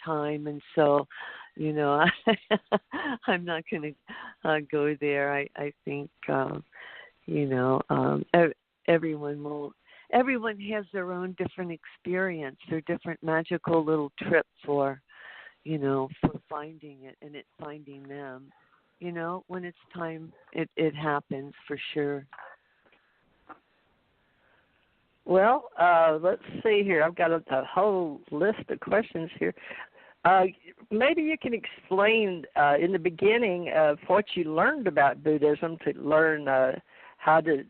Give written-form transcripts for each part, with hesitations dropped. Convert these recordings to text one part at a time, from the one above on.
time, and so, I'm not going to go there. I think, everyone has their own different experience, their different magical little trips for finding it and it finding them. When it's time, it happens for sure. Well, let's see here. I've got a whole list of questions here. Maybe you can explain in the beginning of what you learned about Buddhism to learn how to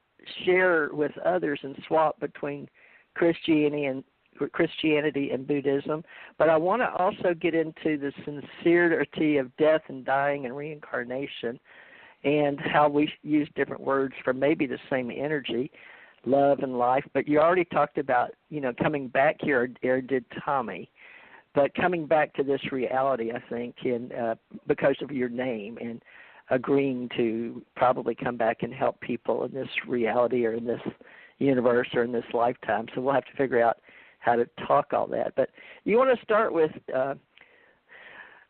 share with others and swap between Christianity and Buddhism. But I want to also get into the sincerity of death and dying and reincarnation and how we use different words for maybe the same energy, love and life. But you already talked about, coming back here, or did Tommy, but coming back to this reality, I think, because of your name and agreeing to probably come back and help people in this reality or in this universe or in this lifetime. So we'll have to figure out how to talk all that. But you want to start with,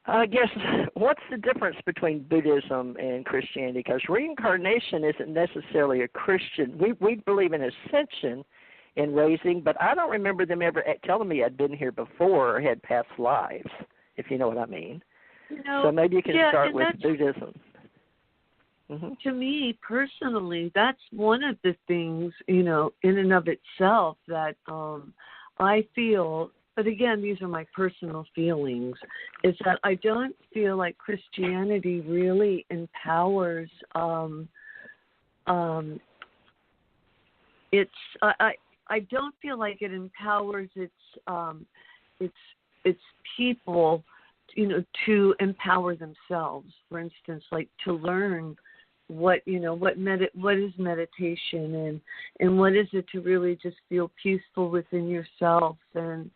I guess, what's the difference between Buddhism and Christianity? Because reincarnation isn't necessarily a Christian. We believe in ascension in raising, but I don't remember them ever telling me I'd been here before or had past lives, if you know what I mean. So maybe you can start with Buddhism. Mm-hmm. To me, personally, that's one of the things, in and of itself that I feel, but again, these are my personal feelings, is that I don't feel like Christianity really empowers I don't feel like it empowers its people, to empower themselves. For instance, like to learn what is meditation and what is it to really just feel peaceful within yourself and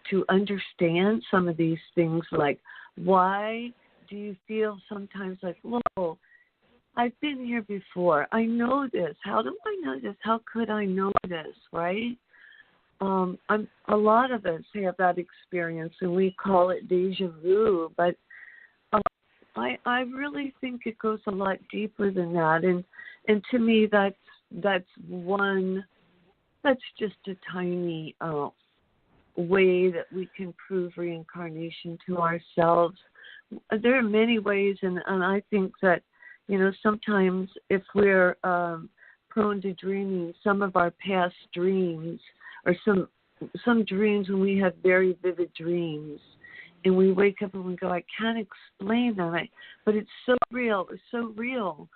to understand some of these things, like why do you feel sometimes like, whoa, I've been here before. I know this. How do I know this? How could I know this, right? A lot of us have that experience, and we call it deja vu, but I really think it goes a lot deeper than that. And to me, that's just a tiny way that we can prove reincarnation to ourselves. There are many ways, and I think that, sometimes if we're prone to dreaming, some of our past dreams, or some dreams when we have very vivid dreams, and we wake up and we go, I can't explain that, but it's so real. It's so real.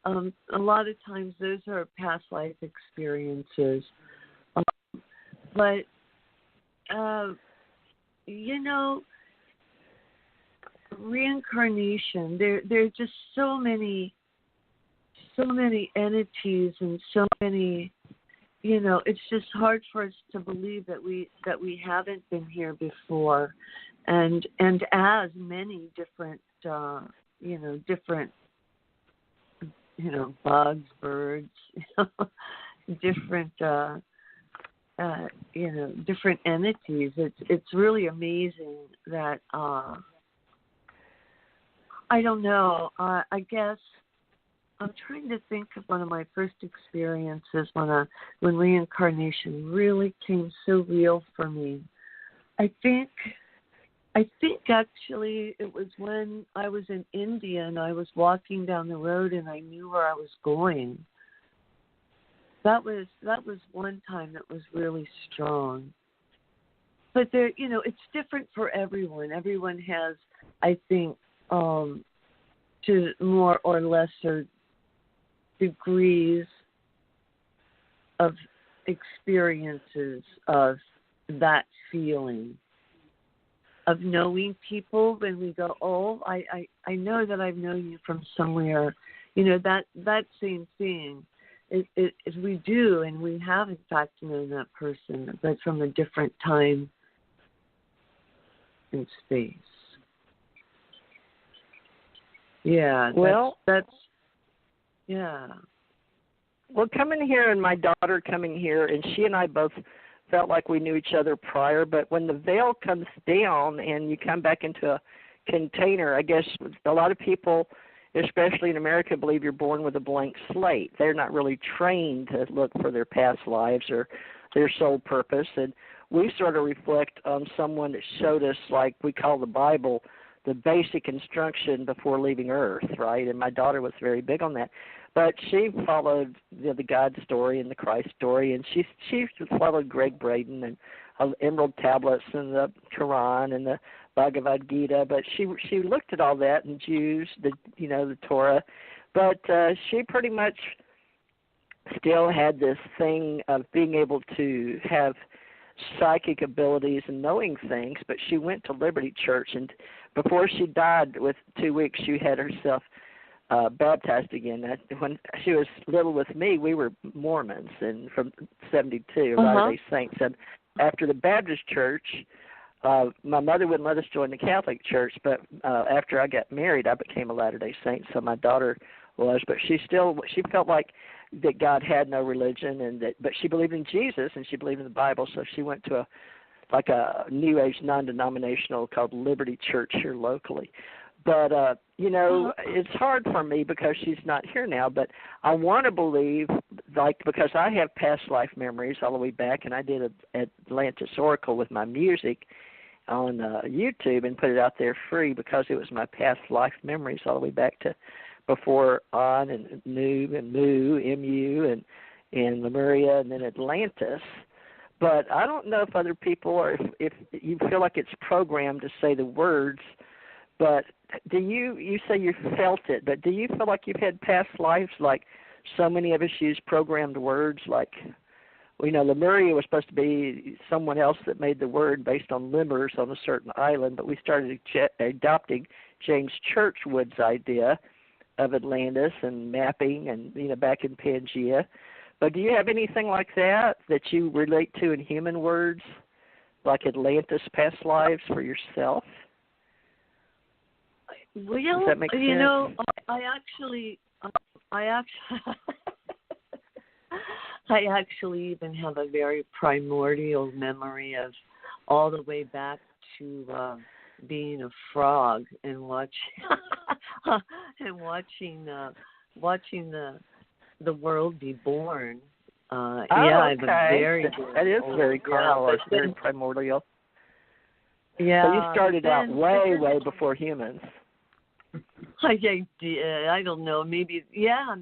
A lot of times those are past life experiences. But reincarnation, there are just so many entities and so many, it's just hard for us to believe that we haven't been here before, and as many different bugs, birds, different different entities. It's really amazing that I don't know. I guess I'm trying to think of one of my first experiences when reincarnation really came so real for me. I think actually it was when I was in India and I was walking down the road and I knew where I was going. That was one time that was really strong. But there, it's different for everyone. Everyone has, I think, to more or lesser degrees of experiences of that feeling of knowing people when we go, oh, I know that I've known you from somewhere. That same thing. It we do, and we have in fact known that person, but from a different time and space. Yeah. That's yeah. Well, coming here and my daughter coming here, and she and I both felt like we knew each other prior, but when the veil comes down and you come back into a container, I guess a lot of people, especially in America, believe you're born with a blank slate. They're not really trained to look for their past lives or their soul purpose. And we sort of reflect on someone that showed us, like we call the Bible, the basic instruction before leaving Earth, right? And my daughter was very big on that. But she followed the God story and the Christ story, and she followed Greg Braden and Emerald Tablets and the Quran and the Bhagavad Gita. But she looked at all that and Jews, the Torah. But she pretty much still had this thing of being able to have psychic abilities and knowing things. But she went to Liberty Church, and before she died, with 2 weeks, she had herself baptized again. When she was little with me, we were Mormons, and from 72, Latter-day Saints. And after the Baptist church, my mother wouldn't let us join the Catholic church, but after I got married, I became a Latter-day Saint, so my daughter was. But she felt like that God had no religion, but she believed in Jesus, and she believed in the Bible, so she went to a New Age non-denominational called Liberty Church here locally. But, it's hard for me because she's not here now, but I want to believe, because I have past life memories all the way back, and I did an Atlantis Oracle with my music on YouTube and put it out there free because it was my past life memories all the way back to before On and Nu and Mu, M-U, and Lemuria, and then Atlantis. But I don't know if other people, or if you feel like it's programmed to say the words, but you say you felt it, but do you feel like you've had past lives like so many of us use programmed words? Like, Lemuria was supposed to be someone else that made the word based on lemurs on a certain island, but we started adopting James Churchwood's idea of Atlantis and mapping and, back in Pangea. But do you have anything like that you relate to in human words, like Atlantis past lives for yourself? Well, does that make sense? I actually even have a very primordial memory of all the way back to being a frog and watching the world be born. Okay. That is very carnal, it's very primordial. Yeah. So you started out way before humans. I did. I don't know. Maybe not.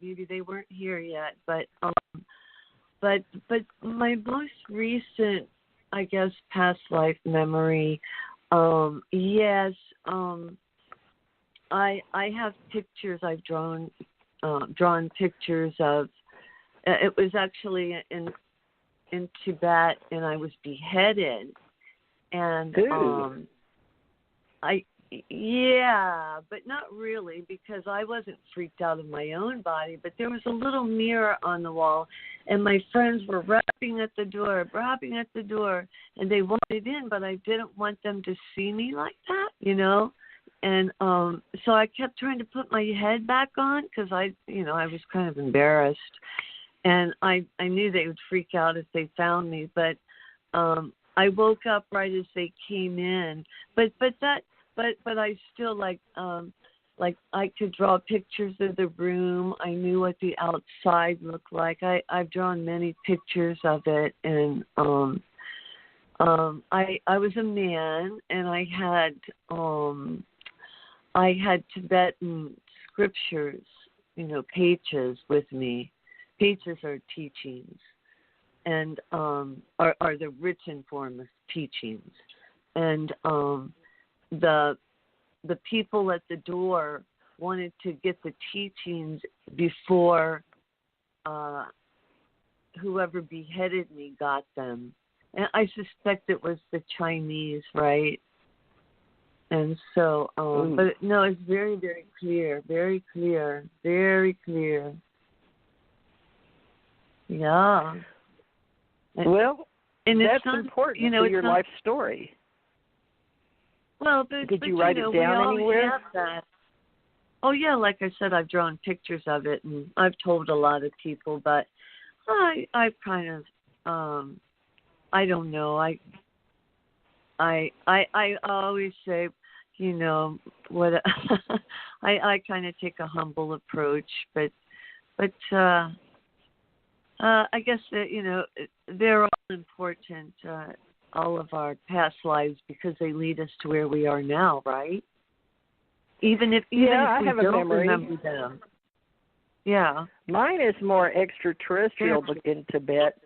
Maybe they weren't here yet. But my most recent, I guess, past life memory. Yes. I have pictures. I've drawn pictures of. It was actually in Tibet, and I was beheaded, and but not really, because I wasn't freaked out of my own body, but there was a little mirror on the wall, and my friends were rapping at the door, and they wanted in, but I didn't want them to see me like that, and so I kept trying to put my head back on, because I was kind of embarrassed, and I knew they would freak out if they found me, but I woke up right as they came in, but I still like I could draw pictures of the room. I knew what the outside looked like. I've drawn many pictures of it, and I was a man, and I had Tibetan scriptures, pages with me. Pages are teachings, and are the written form of teachings, and the people at the door wanted to get the teachings before whoever beheaded me got them. And I suspect it was the Chinese, right? And so, but no, it's very, very clear, very clear, very clear. Yeah. Well, and that's important to your life story. Well, did you write it down anywhere? Have that. Oh yeah, like I said, I've drawn pictures of it, and I've told a lot of people. But I've kind of I don't know. I always say, you know, what I kind of take a humble approach, but I guess that, you know, they're all important, all of our past lives, because they lead us to where we are now, right? Even if we don't remember them. Yeah. Mine is more extraterrestrial in Tibet.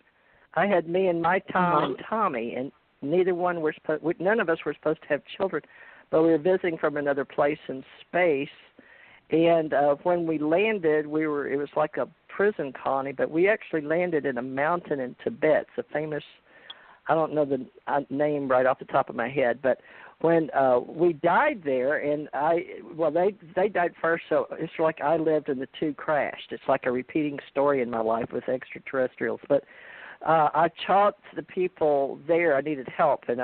I had me and my Tom and Tommy, and none of us were supposed to have children, but we were visiting from another place in space. And when we landed, it was like a prison colony, but we actually landed in a mountain in Tibet. It's a famous, I don't know the name right off the top of my head, but when we died there, and they died first, so it's like I lived and the two crashed. It's like a repeating story in my life with extraterrestrials. But I taught the people there I needed help, and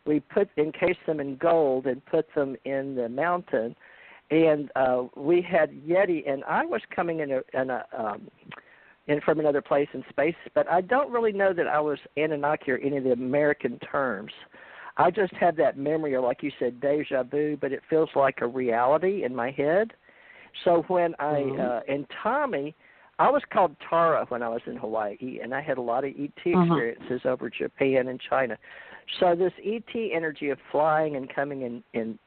we encased them in gold and put them in the mountain. And we had Yeti, and I was coming in from another place in space, but I don't really know that I was Anunnaki or any of the American terms. I just had that memory, or like you said, deja vu, but it feels like a reality in my head. So when and Tommy, I was called Tara when I was in Hawaii, and I had a lot of ET experiences over Japan and China. So this ET energy of flying and coming in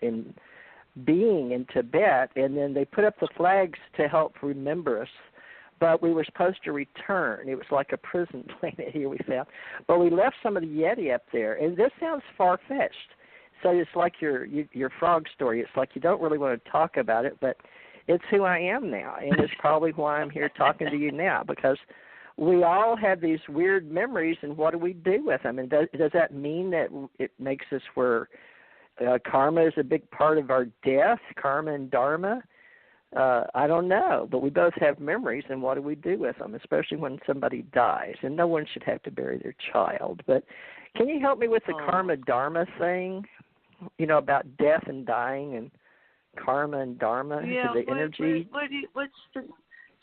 being in Tibet, and then they put up the flags to help remember us, but we were supposed to return. It was like a prison planet here we found. But we left some of the Yeti up there, and this sounds far-fetched. So it's like your frog story. It's like you don't really want to talk about it, but it's who I am now, and it's probably why I'm here talking to you now, because we all have these weird memories, and what do we do with them? And does that mean that it makes us where karma is a big part of our death, karma and dharma? I don't know, but we both have memories, and what do we do with them, especially when somebody dies? And no one should have to bury their child. But can you help me with the karma-dharma thing, you know, about death and dying and karma and dharma, the energy?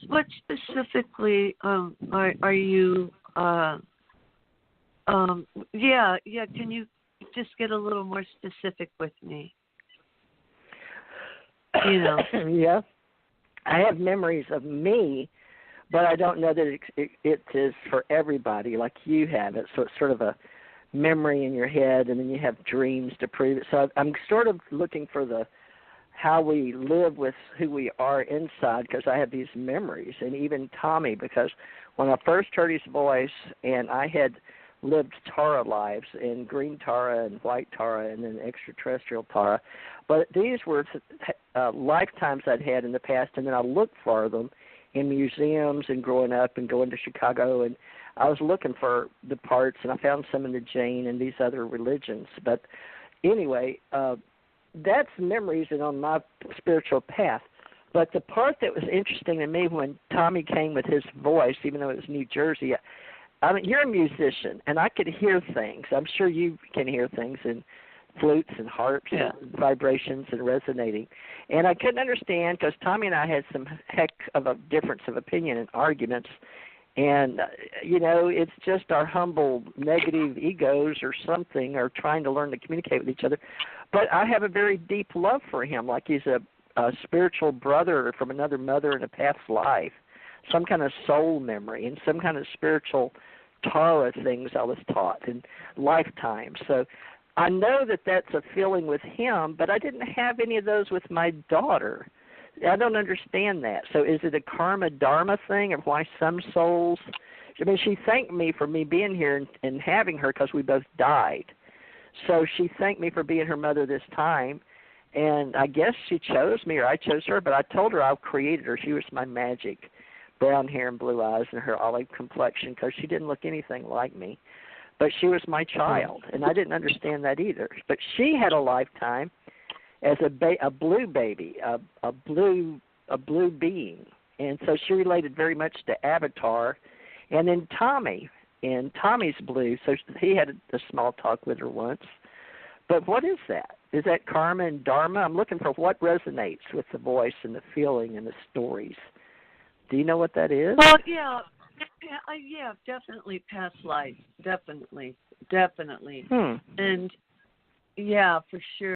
What specifically are you, can you just get a little more specific with me? You know. Yeah. I have memories of me, but I don't know that it is for everybody like you have it. So it's sort of a memory in your head, and then you have dreams to prove it. So I'm sort of looking for how we live with who we are inside, because I have these memories, and even Tommy, because when I first heard his voice, and I had lived Tara lives, in green Tara and white Tara and then extraterrestrial Tara. But these were lifetimes I'd had in the past, and then I looked for them in museums and growing up and going to Chicago, and I was looking for the parts, and I found some in the Jain and these other religions. But anyway, that's memories and on my spiritual path. But the part that was interesting to me when Tommy came with his voice, even though it was New Jersey, I mean, you're a musician, and I could hear things. I'm sure you can hear things in flutes and harps and vibrations and resonating. And I couldn't understand, because Tommy and I had some heck of a difference of opinion and arguments. And, you know, it's just our humble negative egos or something, or trying to learn to communicate with each other. But I have a very deep love for him, like he's a spiritual brother from another mother in a past life, some kind of soul memory and some kind of spiritual Tara things I was taught in lifetime. So I know that that's a feeling with him, but I didn't have any of those with my daughter. I don't understand that. So is it a karma-dharma thing, or why some souls? I mean, she thanked me for me being here and having her, because we both died. So she thanked me for being her mother this time, and I guess she chose me or I chose her, but I told her I created her. She was my magic, brown hair and blue eyes and her olive complexion, because she didn't look anything like me. But she was my child, and I didn't understand that either. But she had a lifetime as a blue baby, a blue being, and so she related very much to Avatar. And then Tommy, and Tommy's blue, so he had a small talk with her once. But what is that? Is that karma and dharma? I'm looking for what resonates with the voice and the feeling and the stories. Do you know what that is? Well, yeah. Yeah, definitely past life. Definitely. And yeah, for sure.